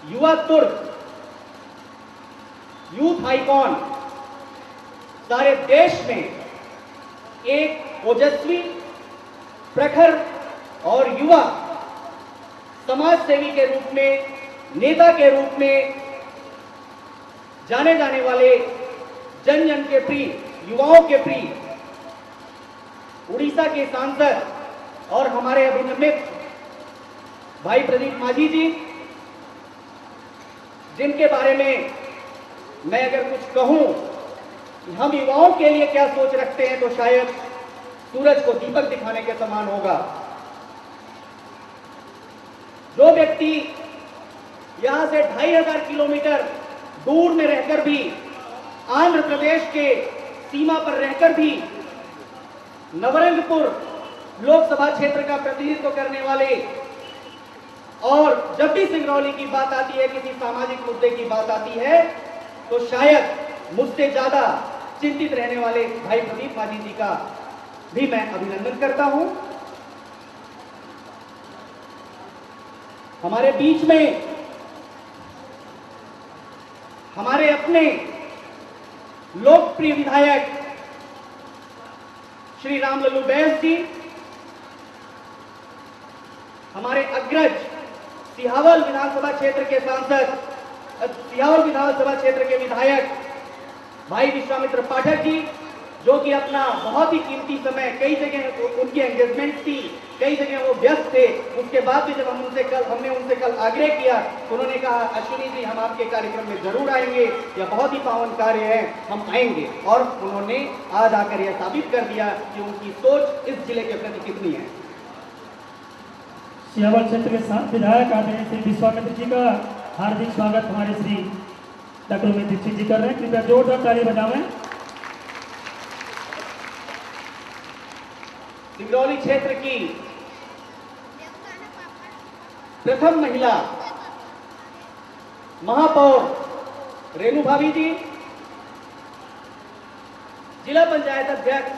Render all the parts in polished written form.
युवा तुर्क, youth icon सारे देश में एक ओजस्वी, प्रखर और युवा समाज सेवी के रूप में, नेता के रूप में जाने जाने वाले, जन जन के प्रिय, युवाओं के प्रिय उड़ीसा के सांसद और हमारे अभिनमित भाई प्रदीप माझी जी, जिनके बारे में मैं अगर कुछ कहूं कि हम युवाओं के लिए क्या सोच रखते हैं तो शायद सूरज को दीपक दिखाने के समान होगा। जो व्यक्ति यहां से 2500 किलोमीटर दूर में रहकर भी, आंध्र प्रदेश के सीमा पर रहकर भी नवरंगपुर लोकसभा क्षेत्र का प्रतिनिधित्व करने वाले, और जब भी सिंगरौली की बात आती है, किसी सामाजिक मुद्दे की बात आती है, तो शायद मुझसे ज्यादा चिंतित रहने वाले भाई प्रदीप माझी जी का भी मैं अभिनंदन करता हूं। हमारे बीच में हमारे अपने लोकप्रिय विधायक श्री रामलल्लू बैस जी, हमारे अग्रज सिहावल विधानसभा क्षेत्र के सांसद, सिहावल विधानसभा क्षेत्र के विधायक भाई विश्वामित्र पाठक जी, जो कि अपना बहुत ही कीमती समय, कई जगह उनकी एंगेजमेंट थी, कई जगह वो व्यस्त थे, उसके बाद भी जब हमने उनसे कल आग्रह किया तो उन्होंने कहा अश्विनी जी हम आपके कार्यक्रम में जरूर आएंगे, यह बहुत ही पावन कार्य है, हम आएंगे। और उन्होंने आज आकर यह साबित कर दिया कि उनकी सोच इस जिले के प्रति कितनी है। सिहावल क्षेत्र के साथ विधायक आदरणीय श्री विश्वामित्र जी का हार्दिक स्वागत हमारे श्री डॉक्टर उमेश दीक्षित जी कर रहे हैं। कृपया जोरदार ताली बजावें। सिंगरौली क्षेत्र की प्रथम महिला महापौर रेणु भाभी जी, जिला पंचायत अध्यक्ष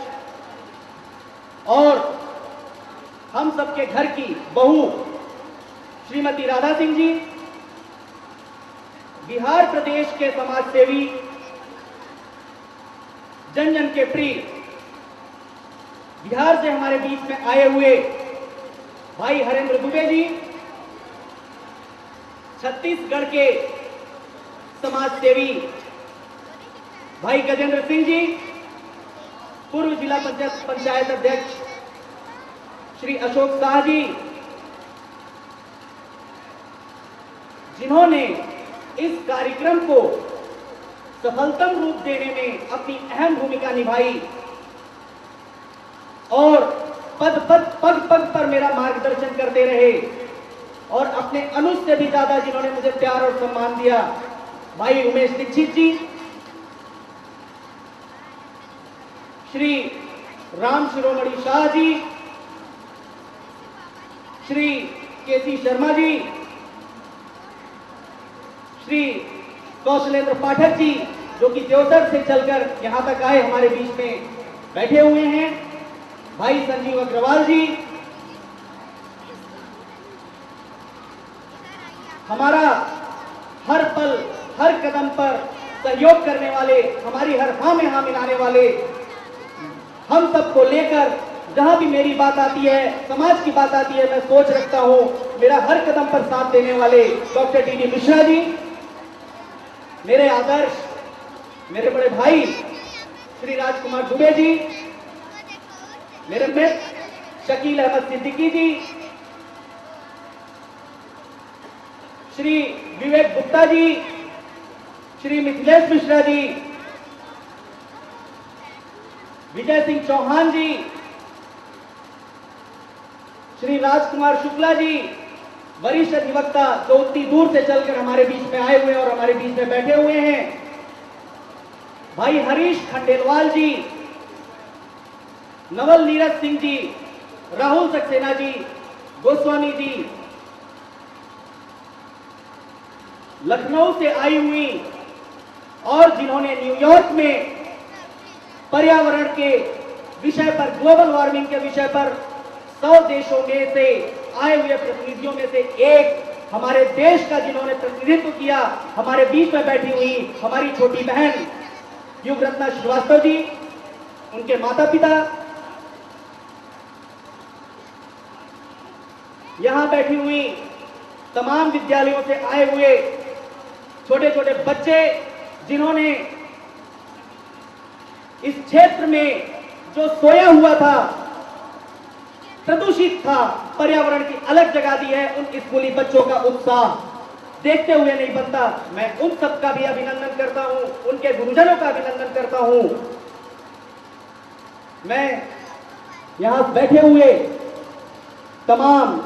और हम सबके घर की बहू श्रीमती राधा सिंह जी, बिहार प्रदेश के समाज सेवी, जन जन के प्रिय, बिहार से हमारे बीच में आए हुए भाई हरेंद्र दुबे जी, छत्तीसगढ़ के समाज सेवी भाई गजेंद्र सिंह जी, पूर्व जिला पंचायत अध्यक्ष श्री अशोक शाह जी, जिन्होंने इस कार्यक्रम को सफलतम रूप देने में अपनी अहम भूमिका निभाई और पग पग पर मेरा मार्गदर्शन करते रहे, और अपने अनुज से भी ज्यादा जिन्होंने मुझे प्यार और सम्मान दिया, भाई उमेश दीक्षित जी, श्री राम शिरोमणि शाह जी, श्री केसी शर्मा जी, श्री कौशलेंद्र पाठक जी, जो कि देवसर से चलकर यहां तक आए, हमारे बीच में बैठे हुए हैं, भाई संजीव अग्रवाल जी, हमारा हर पल हर कदम पर सहयोग करने वाले, हमारी हर हाँ में हाँ मिलाने वाले, हम सबको लेकर जहां भी मेरी बात आती है, समाज की बात आती है, मैं सोच रखता हूं, मेरा हर कदम पर साथ देने वाले doctor D D Mishra ji, मेरे आदर्श, मेरे बड़े भाई श्री राजकुमार दुबे जी, मेरे मित्र शकील अहमद सिद्दीकी जी, श्री विवेक गुप्ता जी, श्री मिथिलेश मिश्रा जी, विजय सिंह चौहान जी, श्री राजकुमार शुक्ला जी, वरिष्ठ अधिवक्ता, जो उतनी दूर से चलकर हमारे बीच में आए हुए और हमारे बीच में बैठे हुए हैं, भाई हरीश खंडेलवाल जी, नवल नीरज सिंह जी, राहुल सक्सेना जी, गोस्वामी जी, लखनऊ से आई हुई और जिन्होंने न्यूयॉर्क में पर्यावरण के विषय पर, ग्लोबल वार्मिंग के विषय पर 100 देशों में से आए हुए प्रतिनिधियों में से एक हमारे देश का जिन्होंने प्रतिनिधित्व किया, हमारे बीच में बैठी हुई हमारी छोटी बहन युगरत्ना श्रीवास्तव जी, उनके माता पिता, यहां बैठी हुई तमाम विद्यालयों से आए हुए छोटे छोटे बच्चे, जिन्होंने इस क्षेत्र में जो सोया हुआ था, प्रदूषित था, पर्यावरण की अलग जगह दी है, उन स्कूली बच्चों का उत्साह देखते हुए नहीं बनता। मैं उन सबका भी अभिनंदन करता हूं, उनके गुरुजनों का अभिनंदन करता हूं। मैं यहां बैठे हुए तमाम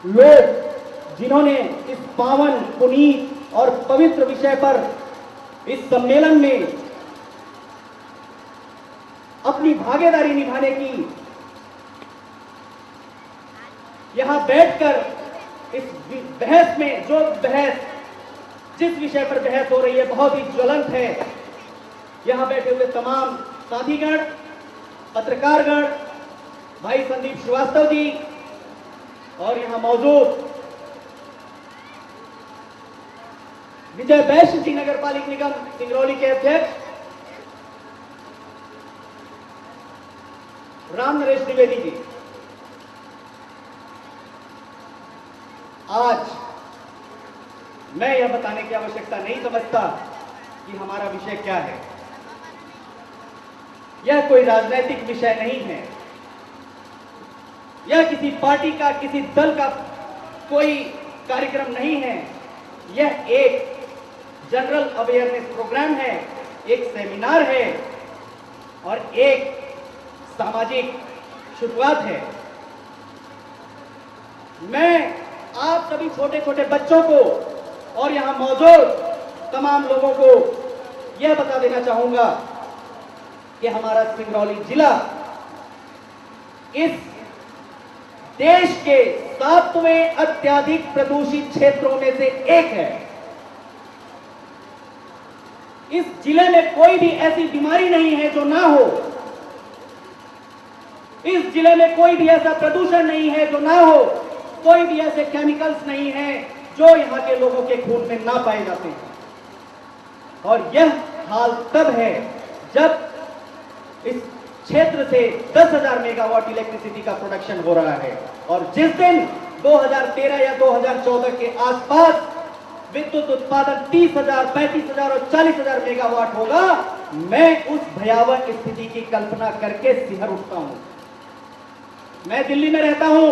लोग जिन्होंने इस पावन, पुनीत और पवित्र विषय पर इस सम्मेलन में अपनी भागीदारी निभाने की, यहां बैठकर इस बहस में, जो बहस, जिस विषय पर बहस हो रही है, बहुत ही ज्वलंत है। यहां बैठे हुए तमाम साथीगण, पत्रकारगण, भाई संदीप श्रीवास्तव जी, और यहां मौजूद विजय वैश्य जी, नगर पालिक निगम सिंगरौली के अध्यक्ष, राम नरेश द्विवेदी जी। आज मैं यह बताने की आवश्यकता नहीं समझता कि हमारा विषय क्या है। यह कोई राजनीतिक विषय नहीं है, यह किसी पार्टी का, किसी दल का कोई कार्यक्रम नहीं है। यह एक जनरल अवेयरनेस प्रोग्राम है, एक सेमिनार है और एक सामाजिक शुरुआत है। मैं आप सभी छोटे छोटे बच्चों को और यहां मौजूद तमाम लोगों को यह बता देना चाहूंगा कि हमारा सिंगरौली जिला इस देश के 7वें अत्यधिक प्रदूषित क्षेत्रों में से एक है। इस जिले में कोई भी ऐसी बीमारी नहीं है जो ना हो, इस जिले में कोई भी ऐसा प्रदूषण नहीं है जो ना हो, कोई भी ऐसे केमिकल्स नहीं है जो यहां के लोगों के खून में ना पाए जाते हैं। और यह हाल तब है जब इस क्षेत्र से 10,000 मेगावाट इलेक्ट्रिसिटी का प्रोडक्शन हो रहा है, और जिस दिन 2013 या 2014 के आसपास विद्युत उत्पादन 30,000, 35,000 और 40,000 मेगावाट होगा, मैं उस भयावह स्थिति की कल्पना करके सिहर उठता हूं। मैं दिल्ली में रहता हूं,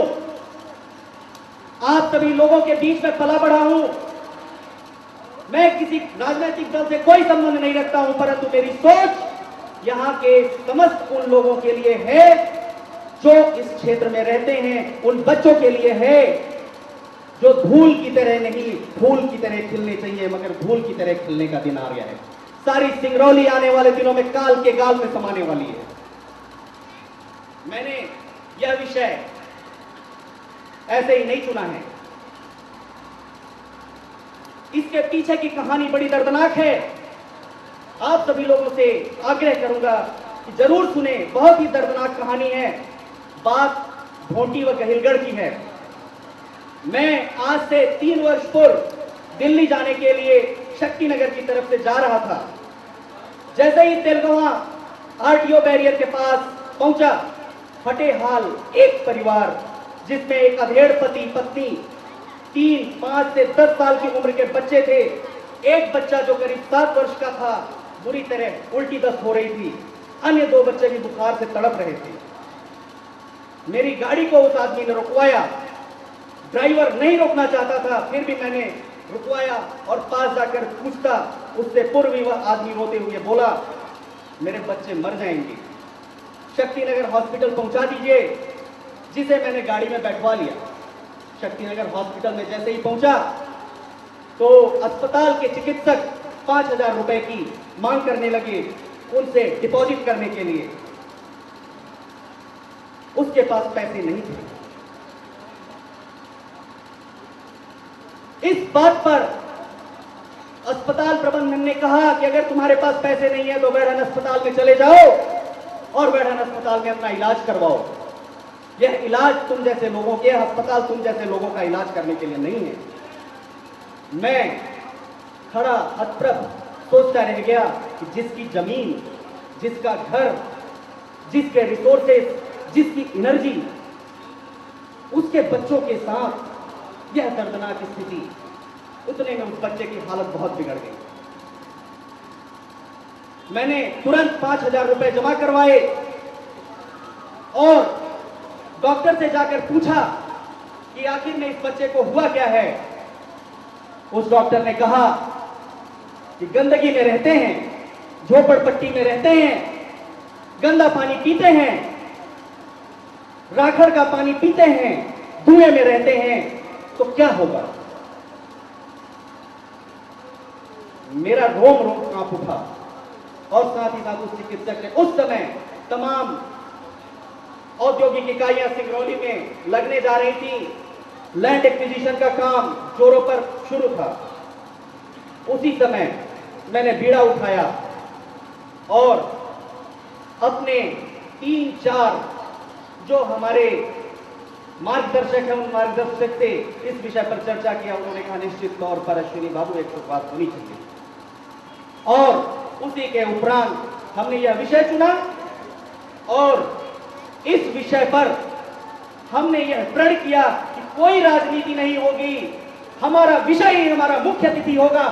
आप सभी लोगों के बीच में पला बढ़ा हूं। मैं किसी राजनीतिक दल से कोई संबंध नहीं रखता हूं, परंतु मेरी सोच यहां के समस्त उन लोगों के लिए है जो इस क्षेत्र में रहते हैं, उन बच्चों के लिए है जो धूल की तरह नहीं, फूल की तरह खिलने चाहिए, मगर धूल की तरह खिलने का दिन आ गया है। सारी सिंगरौली आने वाले दिनों में काल के गाल में समाने वाली है। मैंने यह विषय ऐसे ही नहीं चुना है, इसके पीछे की कहानी बड़ी दर्दनाक है। आप सभी लोगों से आग्रह करूंगा कि जरूर सुने, बहुत ही दर्दनाक कहानी है। बात भोंटी व गहिलगढ़ की है। मैं आज से 3 वर्ष पूर्व दिल्ली जाने के लिए शक्तिनगर की तरफ से जा रहा था। जैसे ही तेलगवा आरटीओ बैरियर के पास पहुंचा, फटे हाल एक परिवार, जिसमें एक अधेड़ पति पत्नी, 3, 5 से 10 साल की उम्र के बच्चे थे। एक बच्चा जो करीब 7 वर्ष का था, बुरी तरह उल्टी दस्त हो रही थी। अन्य 2 बच्चे भी बुखार से तड़प रहे थे। मेरी गाड़ी को उस आदमी ने रुकवाया। ड्राइवर नहीं रोकना चाहता था, फिर भी मैंने रुकवाया और पास जाकर पूछता, उससे पूर्व ही वह आदमी रोते हुए बोला, मेरे बच्चे मर जाएंगे, शक्तिनगर हॉस्पिटल पहुंचा दीजिए। जिसे मैंने गाड़ी में बैठवा लिया। शक्तिनगर हॉस्पिटल में जैसे ही पहुंचा तो अस्पताल के चिकित्सक 5,000 रुपए की मांग करने लगे उनसे डिपॉजिट करने के लिए। उसके पास पैसे नहीं थे। इस बात पर अस्पताल प्रबंधन ने कहा कि अगर तुम्हारे पास पैसे नहीं है तो वेढ़न अस्पताल में चले जाओ और वेढ़न अस्पताल में अपना इलाज करवाओ। यह इलाज तुम जैसे लोगों के, अस्पताल तुम जैसे लोगों का इलाज करने के लिए नहीं है। मैं खड़ा हतप्रभ सोचता रह गया कि जिसकी जमीन, जिसका घर, जिसके रिसोर्सेस, जिसकी एनर्जी, उसके बच्चों के साथ यह दर्दनाक स्थिति, उतने में उस बच्चे की हालत बहुत बिगड़ गई। मैंने तुरंत 5,000 रुपए जमा करवाए और डॉक्टर से जाकर पूछा कि आखिर में इस बच्चे को हुआ क्या है। उस डॉक्टर ने कहा कि गंदगी में रहते हैं, झोपड़पट्टी में रहते हैं, गंदा पानी पीते हैं, राखड़ का पानी पीते हैं, धुएं में रहते हैं, तो क्या होगा। मेरा रोम रोम कांप उठा और साथ ही साथ उस चिकित्सक ने उस समय तमाम औद्योगिक इकाइयां सिंगरौली में लगने जा रही थी, लैंड एक्विजिशन का काम जोरों पर शुरू था। उसी समय मैंने बीड़ा उठाया और अपने 3-4 जो हमारे मार्गदर्शक हैं, उन मार्गदर्शक से इस विषय पर चर्चा किया। उन्होंने कहा निश्चित तौर पर अश्विनी बाबू एक तो बात होनी चाहिए, और उसी के उपरांत हमने यह विषय चुना और इस विषय पर हमने यह प्रण किया कि कोई राजनीति नहीं होगी, हमारा विषय ही हमारा मुख्य अतिथि होगा,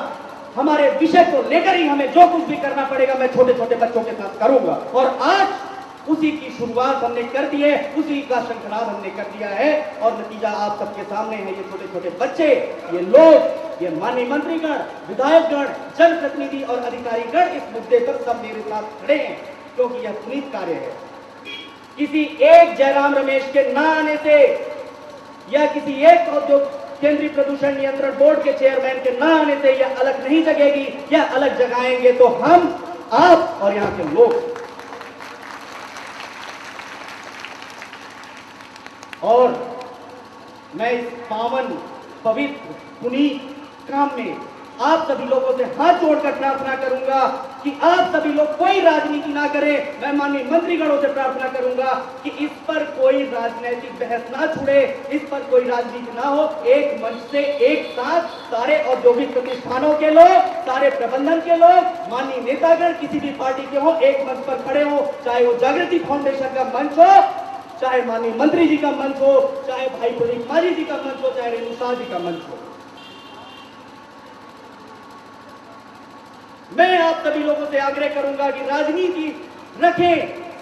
हमारे विषय को लेकर ही हमें जो कुछ भी करना पड़ेगा मैं छोटे छोटे बच्चों के साथ करूंगा। और आज उसी की शुरुआत हमने कर दी है, उसी का शंखनाद हमने कर दिया है और नतीजा आप सबके सामने है। ये छोटे छोटे बच्चे, ये लोग, ये माननीय मंत्रीगण, विधायकगण, जनप्रतिनिधि और अधिकारीगण इस मुद्दे पर सब मेरे साथ खड़े हैं, क्योंकि यह पुनीत कार्य है। किसी एक जयराम रमेश के ना आने से या किसी एक औद्योगिक केंद्रीय प्रदूषण नियंत्रण बोर्ड के चेयरमैन के ना आने से यह अलग नहीं जगेगी। यह अलग जगाएंगे तो हम, आप और यहां के लोग। और मैं इस पावन, पवित्र, पुनीत काम में आप सभी लोगों से हाथ जोड़कर प्रार्थना करूंगा कि आप सभी लोग कोई राजनीति ना करें। मैं माननीय मंत्रीगणों से प्रार्थना करूंगा कि इस पर कोई राजनीतिक बहस ना छुड़े, इस पर कोई राजनीति ना हो। एक मंच से एक साथ सारे औद्योगिक प्रतिष्ठानों के लोग, सारे प्रबंधन के लोग, माननीय नेतागण किसी भी पार्टी के हो, एक मंच पर खड़े हो, चाहे वो जागृति फाउंडेशन का मंच हो, चाहे माननीय मंत्री जी का मंच हो, चाहे भाई प्रदीप माली जी का मंच हो, चाहे रेणु शाह जी का मंच हो। मैं आप सभी लोगों से आग्रह करूंगा कि राजनीति रखें,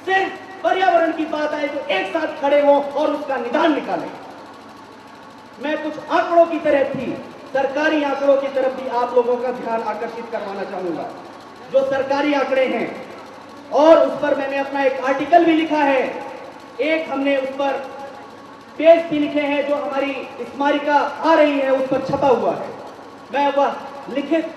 सिर्फ पर्यावरण की बात आए तो एक साथ खड़े हों और उसका निदान निकालें। मैं कुछ आंकड़ों की तरफ भी, सरकारी आंकड़ों की तरफ भी आप लोगों का ध्यान आकर्षित करवाना चाहूंगा। जो सरकारी आंकड़े हैं, और उस पर मैंने अपना एक आर्टिकल भी लिखा है, एक हमने उस पर पेज भी लिखे हैं, जो हमारी स्मारिका आ रही है उस पर छपा हुआ है। मैं वह लिखित